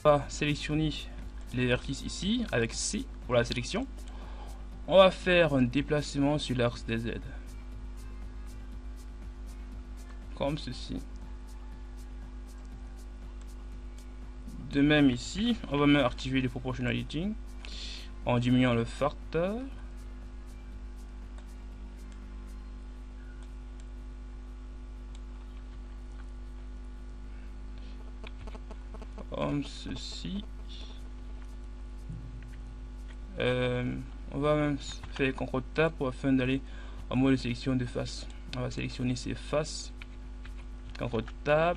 va sélectionner les vertices ici avec C pour la sélection. On va faire un déplacement sur l'axe des Z. Comme ceci. De même ici, on va même activer le proportionality en diminuant le facteur. Comme ceci. On va même faire CTRL Tab afin d'aller en mode de sélection de face. On va sélectionner ces faces. CTRL Tab,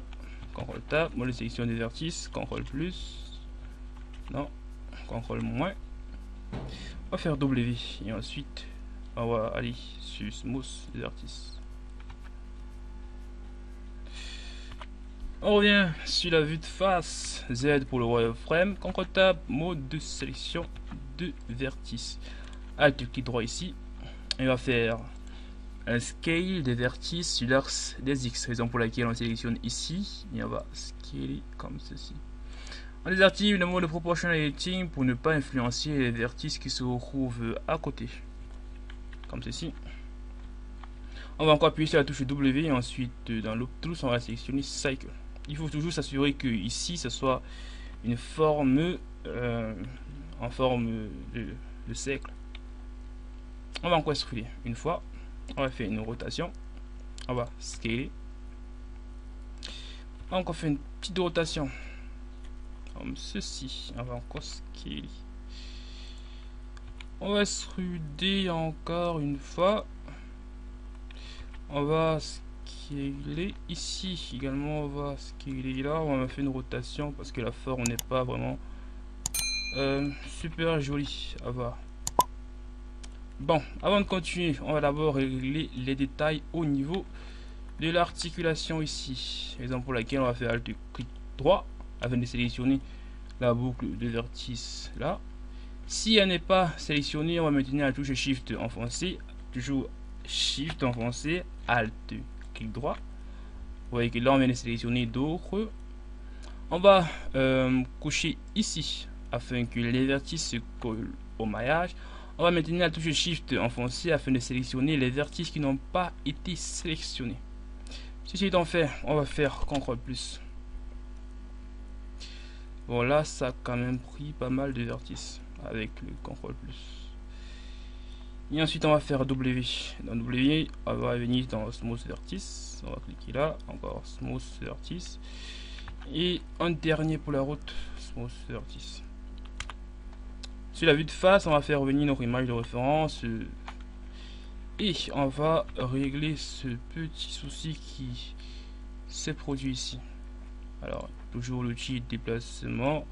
mode de sélection des vertices, CTRL plus, non, CTRL moins. On va faire W et ensuite on va aller sur Smooth des vertices. On revient sur la vue de face, Z pour le wireframe, CTRL Tab, mode de sélection de vertices. Alt clic droit ici, et on va faire un scale des vertices sur l'axe des X, raison pour laquelle on sélectionne ici, et on va scaler comme ceci. On désactive le mode de proportionality pour ne pas influencer les vertices qui se retrouvent à côté, comme ceci. On va encore appuyer sur la touche W et ensuite dans l'Op Tools on va sélectionner Cycle. Il faut toujours s'assurer que ici ce soit une forme en forme de cercle. On va encore extruder une fois. On va faire une rotation. On va scaler. On va encore faire une petite rotation comme ceci. On va encore scaler. On va extruder encore une fois. On va scaler ici également. On va scaler là. On va faire une rotation parce que la forme n'est pas vraiment super jolie à voir. Bon, avant de continuer, on va d'abord régler les détails au niveau de l'articulation ici. Raison pour laquelle on va faire Alt clic droit afin de sélectionner la boucle de vertice là. Si elle n'est pas sélectionnée, on va maintenir la touche Shift enfoncé, toujours Shift enfoncé, Alt clic droit. Vous voyez que là on vient de sélectionner d'autres. On va coucher ici afin que les vertices se collent au maillage. On va maintenir la touche Shift enfoncée afin de sélectionner les vertices qui n'ont pas été sélectionnés. Ceci étant fait, on va faire CTRL plus. Bon là, ça a quand même pris pas mal de vertices avec le CTRL plus. Et ensuite, on va faire W. Dans W, on va venir dans Smooth Vertice. On va cliquer là, encore Smooth Vertice. Et un dernier pour la route, Smooth Vertice. Sur la vue de face, on va faire revenir notre image de référence et on va régler ce petit souci qui s'est produit ici. Alors, toujours l'outil de déplacement.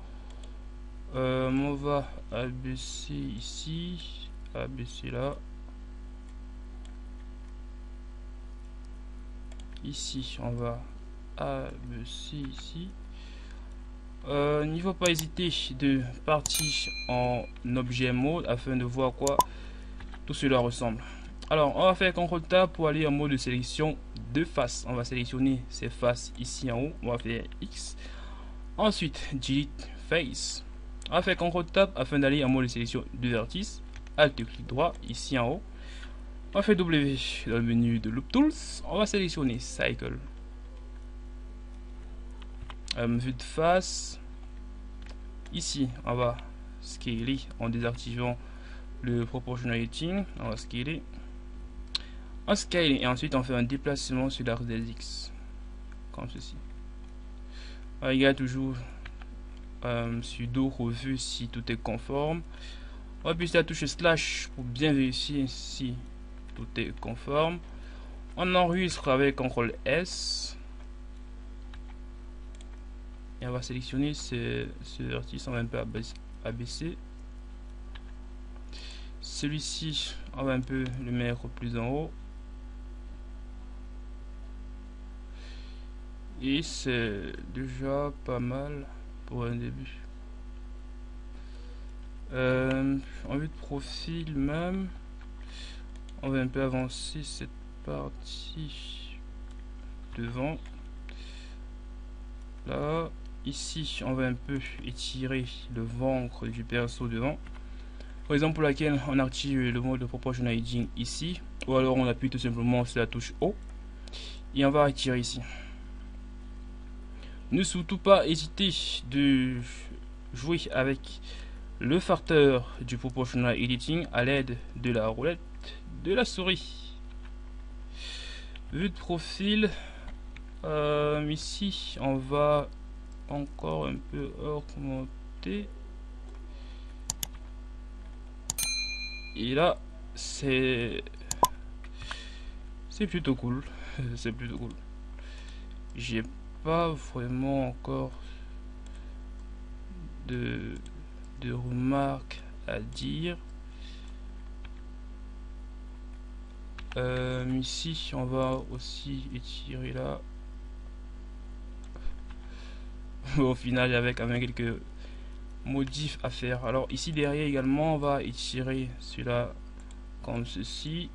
On va abaisser ici, abaisser là. Ici, on va abaisser ici. Il ne faut pas hésiter de partir en objet mode afin de voir à quoi tout cela ressemble. Alors on va faire CTRL Tab pour aller en mode de sélection de face. On va sélectionner ces faces ici en haut. On va faire X. Ensuite Delete Face. On va faire CTRL Tab afin d'aller en mode de sélection de vertice. Alt clic droit ici en haut. On va faire W dans le menu de Loop Tools. On va sélectionner Cycle. Vue de face. Ici, on va scaler en désactivant le proportionality. On va scaler. On scale et ensuite on fait un déplacement sur l'axe des X. Comme ceci. On regarde toujours sur d'autres vues si tout est conforme. On va appuyer sur la touche slash pour bien vérifier si tout est conforme. On enregistre avec CTRL S. Et on va sélectionner ce vertice, on va un peu abaisser. Celui-ci, on va un peu le mettre plus en haut. Et c'est déjà pas mal pour un début. En vue de profil même, on va un peu avancer cette partie devant. Là, ici on va un peu étirer le ventre du perso devant, raison pour laquelle on active le mode de proportional editing ici, ou alors on appuie tout simplement sur la touche O et on va étirer ici. Ne surtout pas hésiter de jouer avec le facteur du proportional editing à l'aide de la roulette de la souris. Vue de profil, ici on va encore un peu augmenter, et là c'est plutôt cool. C'est plutôt cool. J'ai pas vraiment encore de remarques à dire. Ici on va aussi étirer là. Au final, il y avait quand même quelques modifs à faire. Alors ici derrière également, on va étirer celui-là comme ceci,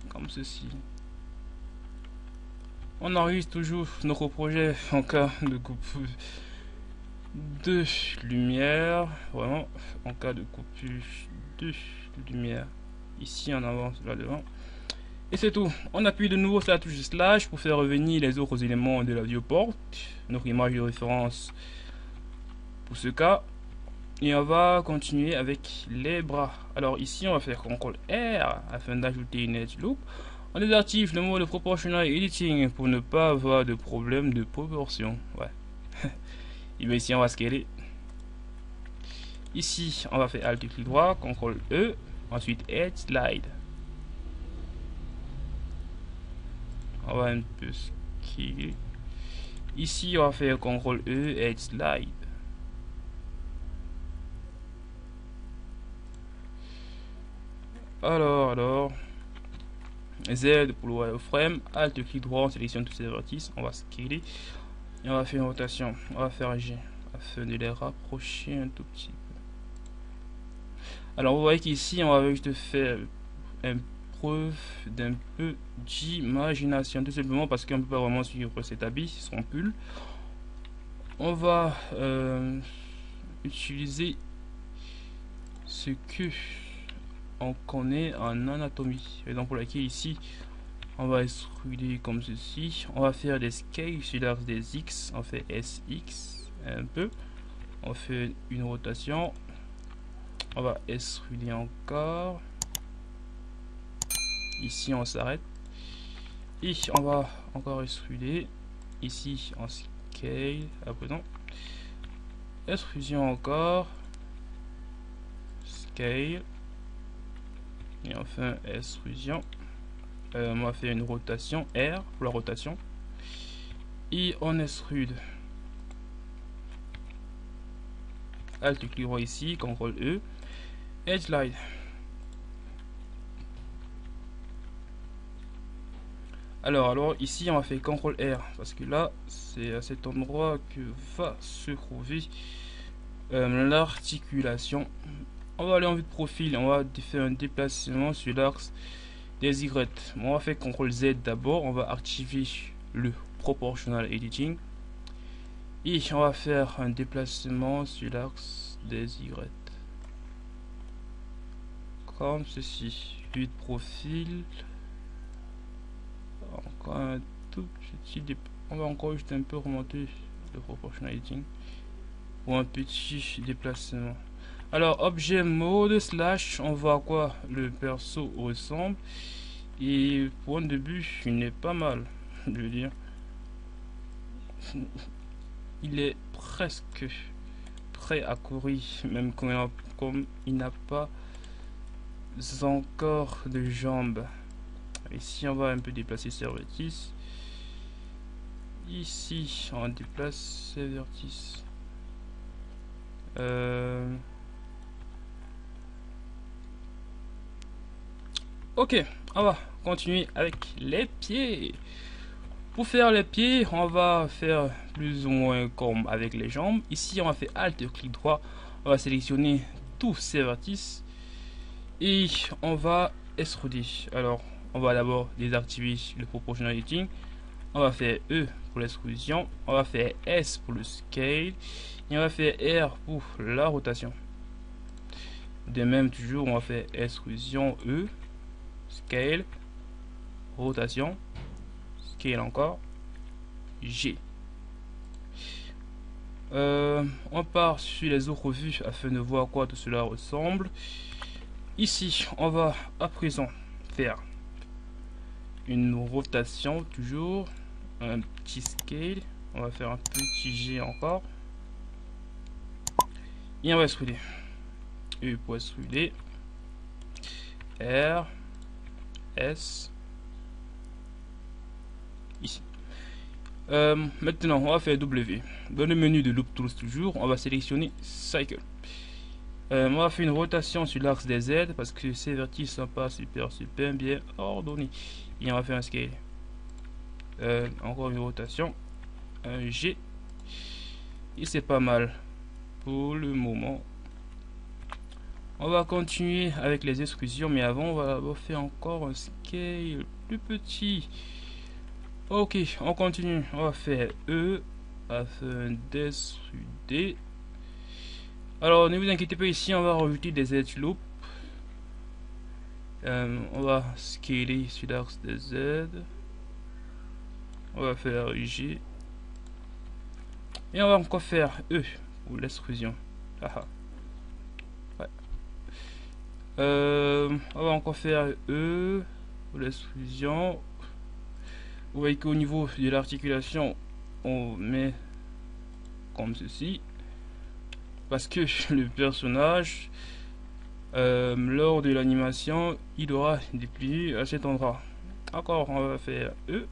comme ceci. On enregistre toujours notre projet en cas de coupure de lumière, vraiment en cas de coupure de lumière. Ici en avant, là devant. Et c'est tout. On appuie de nouveau sur la touche slash pour faire revenir les autres éléments de la viewport, notre image de référence pour ce cas. Et on va continuer avec les bras. Alors ici on va faire CTRL R afin d'ajouter une edge loop. On désactive le mode proportional editing pour ne pas avoir de problème de proportion. Ouais. Et bien ici on va scaler. Ici on va faire Alt clic droit, CTRL E, ensuite Edge Slide. On va un peu scaler. Ici on va faire CTRL E, Edge Slide. Alors Z pour le wireframe, Alt clic droit, on sélectionne tous ces vertices, on va scaler et on va faire une rotation, on va faire G afin de les rapprocher un tout petit peu. Alors vous voyez qu'ici on va juste faire une preuve d'un peu d'imagination, tout simplement parce qu'on ne peut pas vraiment suivre cet habit, son pull. On va utiliser ce que on connaît en anatomie, raison pour laquelle ici on va extruder comme ceci. On va faire des scales sur l'axe des X, on fait SX un peu, on fait une rotation, on va extruder encore, ici on s'arrête et on va encore extruder, ici on scale à présent, extrusion encore, scale et enfin extrusion. On va faire une rotation R pour la rotation et on extrude. Alt clic droit ici, CTRL E, Edge Slide. Alors ici on va faire CTRL R parce que là c'est à cet endroit que va se trouver l'articulation. On va aller en vue de profil, on va faire un déplacement sur l'axe des Y. On va faire CTRL Z d'abord, on va activer le proportional editing et on va faire un déplacement sur l'axe des Y comme ceci. Vue de profil, encore un tout petit on va encore juste un peu remonter le proportional editing ou un petit déplacement. Alors objet mode slash, on voit à quoi le perso ressemble et point de vue il n'est pas mal, je veux dire. Il est presque prêt à courir, même comme il n'a pas encore de jambes. Ici on va un peu déplacer ses vertices. Ici on déplace ses vertices. Ok, on va continuer avec les pieds. Pour faire les pieds, on va faire plus ou moins comme avec les jambes. Ici, on va faire Alt clic droit. On va sélectionner tous ces vertices et on va extruder. Alors, on va d'abord désactiver le proportional editing. On va faire E pour l'extrusion. On va faire S pour le scale. Et on va faire R pour la rotation. De même, toujours, on va faire extrusion E, scale, rotation, scale encore, G. On part sur les autres vues afin de voir à quoi tout cela ressemble. Ici, on va à présent faire une rotation, toujours un petit scale. On va faire un petit G encore. Et on va extruder. E pour extruder. R, S, ici. Maintenant, on va faire W. Dans le menu de Loop Tools, toujours, on va sélectionner Cycle. On va faire une rotation sur l'axe des Z parce que ces vertices sont pas super bien ordonnés. Et on va faire un scale. Encore une rotation. Un G. Et c'est pas mal pour le moment. On va continuer avec les extrusions, mais avant, on va faire encore un scale plus petit. Ok, on continue. On va faire E afin d'extruder. Alors, ne vous inquiétez pas, ici, on va rajouter des edge loops. On va scaler sur l'axe des Z. On va faire G. Et on va encore faire E pour l'extrusion. Ouais. On va encore faire E pour l'extrusion. Vous voyez qu'au niveau de l'articulation, on met comme ceci. Parce que le personnage, lors de l'animation, il aura déplié à cet endroit. Encore, on va faire E.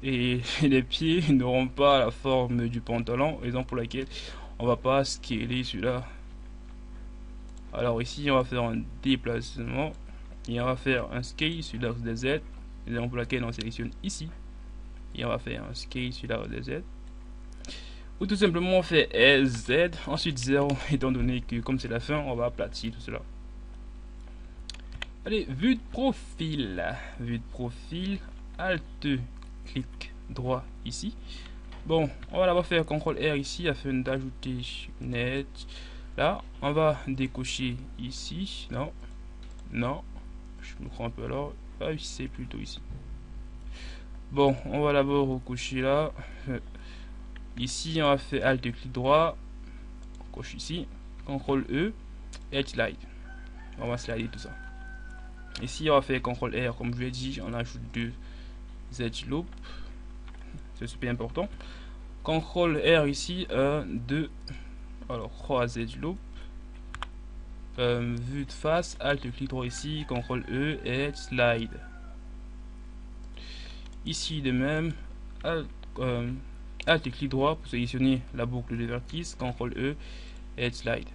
Et les pieds n'auront pas la forme du pantalon, raison pour laquelle on va pas scaler celui-là. Alors ici, on va faire un déplacement et on va faire un scale sur l'axe des Z, raison pour laquelle on sélectionne ici. Et on va faire un scale sur l'axe des Z. Ou tout simplement on fait Z, ensuite 0, étant donné que comme c'est la fin, on va aplatir tout cela. Allez, vue de profil. Vue de profil, Alt, clic droit ici. Bon, on va d'abord faire CTRL R ici afin d'ajouter une edge. Là, on va décocher ici. Non, non, je me prends un peu alors. Ah, c'est plutôt ici. Bon, on va d'abord recocher là. Ici, on va faire Alt clic droit, on coche ici, CTRL E, Edge Slide. On va slider tout ça. Ici, on va faire CTRL R, comme je l'ai dit, on ajoute deux Edge Loop. C'est super important. CTRL R ici, 1, 2, alors 3 Edge Loop. Vue de face, Alt clic droit ici, CTRL E, Edge Slide. Ici, de même, Alt et clic droit pour sélectionner la boucle de vertice, CTRL E, Edge Slide.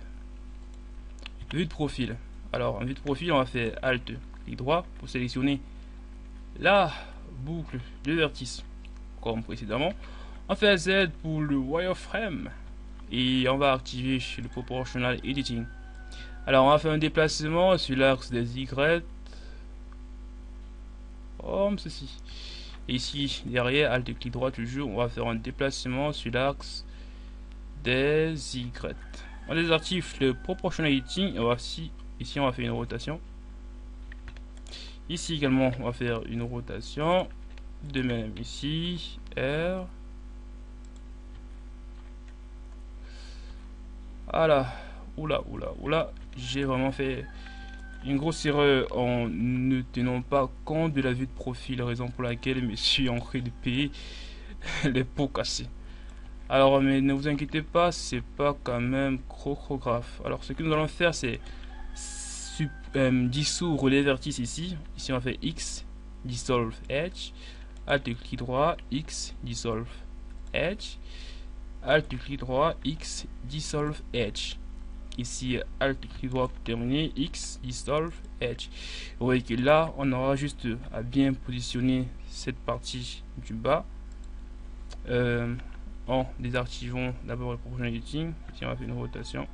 Vue de profil. Alors, en vue de profil, on va faire Alt, clic droit pour sélectionner la boucle de vertice, comme précédemment. On fait Z pour le wireframe et on va activer le Proportional Editing. Alors, on va faire un déplacement sur l'axe des Y, comme ceci. Et ici, derrière, Alt clic droit toujours, on va faire un déplacement sur l'axe des Y. On désactive le Proportional Editing et ici, on va faire une rotation. Ici également, on va faire une rotation. De même ici, R. Voilà. Oula. J'ai vraiment fait une grosse erreur en ne tenant pas compte de la vue de profil, raison pour laquelle je me suis en train de payer les pots cassés. Alors, mais ne vous inquiétez pas, c'est pas quand même trop grave. Alors, ce que nous allons faire, c'est dissoudre les vertices ici. Ici, on va faire X, Dissolve Edge. Alt clic droit, X, Dissolve Edge. Alt clic droit, X, Dissolve Edge. Ici, Alt clic droit pour terminer, X, Dissolve Edge. Vous voyez que là, on aura juste à bien positionner cette partie du bas. En désactivant d'abord le Proportional Editing. Ici, on va faire une rotation.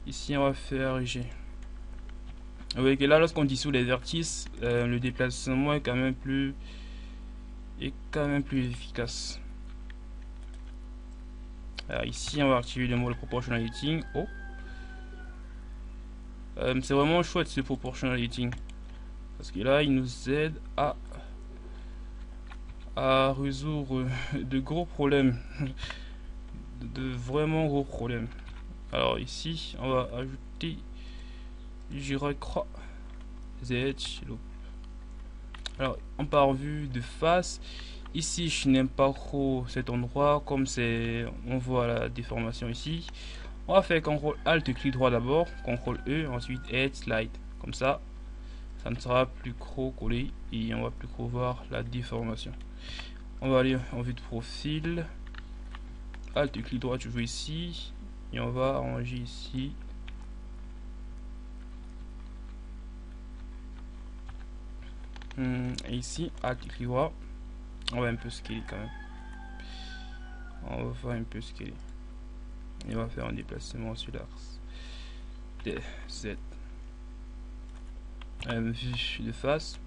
Ici, on va faire G. Vous voyez que là, lorsqu'on dissout les vertices, le déplacement est quand même plus est quand même plus efficace. Alors ici, on va activer le mode proportional editing. Oh, c'est vraiment chouette ce proportional editing parce que là, il nous aide à résoudre de gros problèmes, de vraiment gros problèmes. Alors ici, on va ajouter J-croix Z Edge. Alors, on part vue de face. Ici, je n'aime pas trop cet endroit, comme c'est, on voit la déformation ici. On va faire CTRL ALT clic droit d'abord, CTRL E, ensuite Edge Slide. Comme ça ne sera plus trop collé et on va plus trop voir la déformation. On va aller en vue de profil, ALT clic droit toujours ici, et on va arranger ici. Et ici, ALT clic droit. On va un peu scaler quand même. On va faire un peu scaler. Et on va faire un déplacement sur l'axe Z. Vue de face.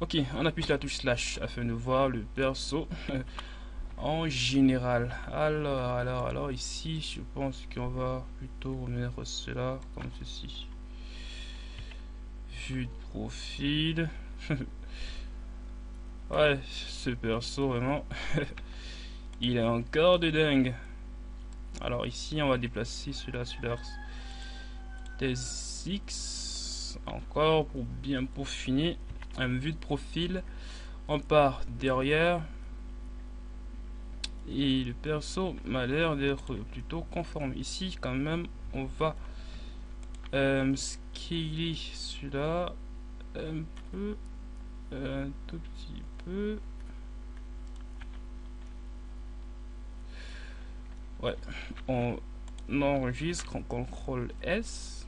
Ok, on appuie sur la touche slash afin de voir le perso en général. Alors ici, je pense qu'on va plutôt mettre cela comme ceci. Vue de profil. Ouais, ce perso vraiment, il est encore de dingue. Alors ici, on va déplacer cela sur l'axe des X. Encore pour bien peaufiner. Vue de profil, on part derrière. Et le perso m'a l'air d'être plutôt conforme. Ici, quand même, on va scaler celui-là un peu. Un tout petit peu. Ouais, on enregistre en CTRL S.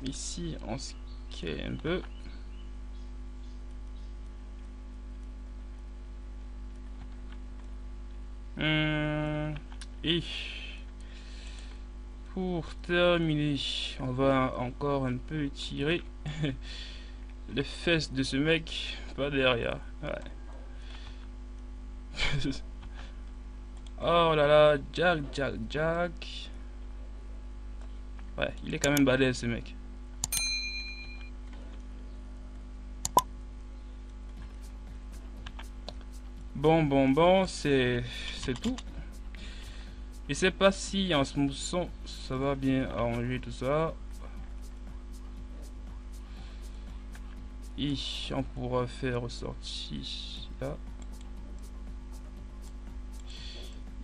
Ici, on scale un peu. Et pour terminer, on va encore un peu tirer les fesses de ce mec, pas derrière. Ouais. Oh là là, Jack. Ouais, il est quand même balèze ce mec. Bon, c'est tout. Je sais pas si en ce moment ça va bien arranger tout ça. Et on pourra faire ressortir là.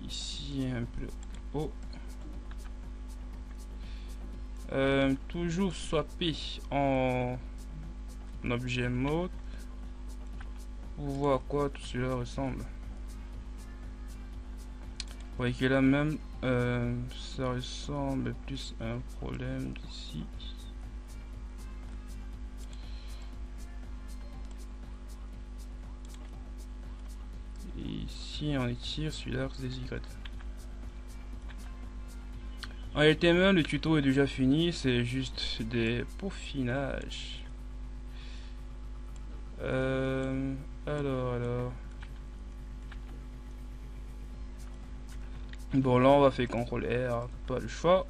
Ici un peu haut. Toujours swapper en objet mode pour voir à quoi tout cela ressemble. Vous voyez que là même ça ressemble plus à un problème d'ici. Et ici on étire sur l'axe des Y. En réalité même le tuto est déjà fini, c'est juste des peaufinages. Alors. Bon là on va faire CTRL R, pas le choix.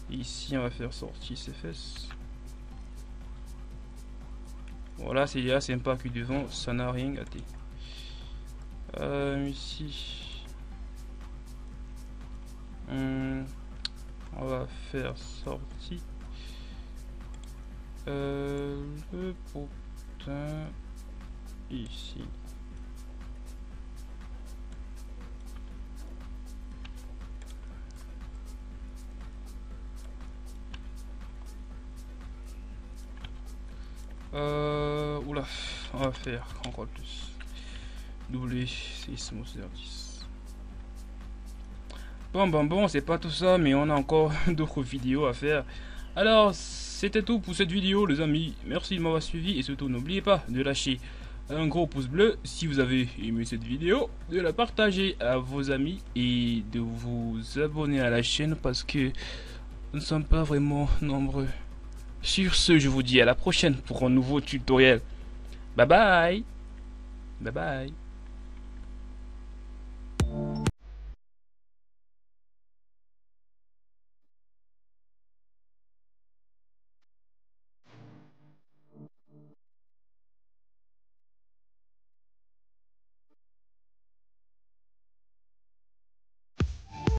Ici on va faire sortir ses fesses. Voilà, c'est là, c'est un pas que devant, ça n'a rien gâté. Ici, on va faire sortir le potin ici. Oula, on va faire encore plus. W6 10. Bon, c'est pas tout ça, mais on a encore d'autres vidéos à faire. Alors, c'était tout pour cette vidéo, les amis. Merci de m'avoir suivi et surtout, n'oubliez pas de lâcher un gros pouce bleu si vous avez aimé cette vidéo, de la partager à vos amis et de vous abonner à la chaîne parce que nous ne sommes pas vraiment nombreux. Sur ce, je vous dis à la prochaine pour un nouveau tutoriel. Bye bye. Bye bye.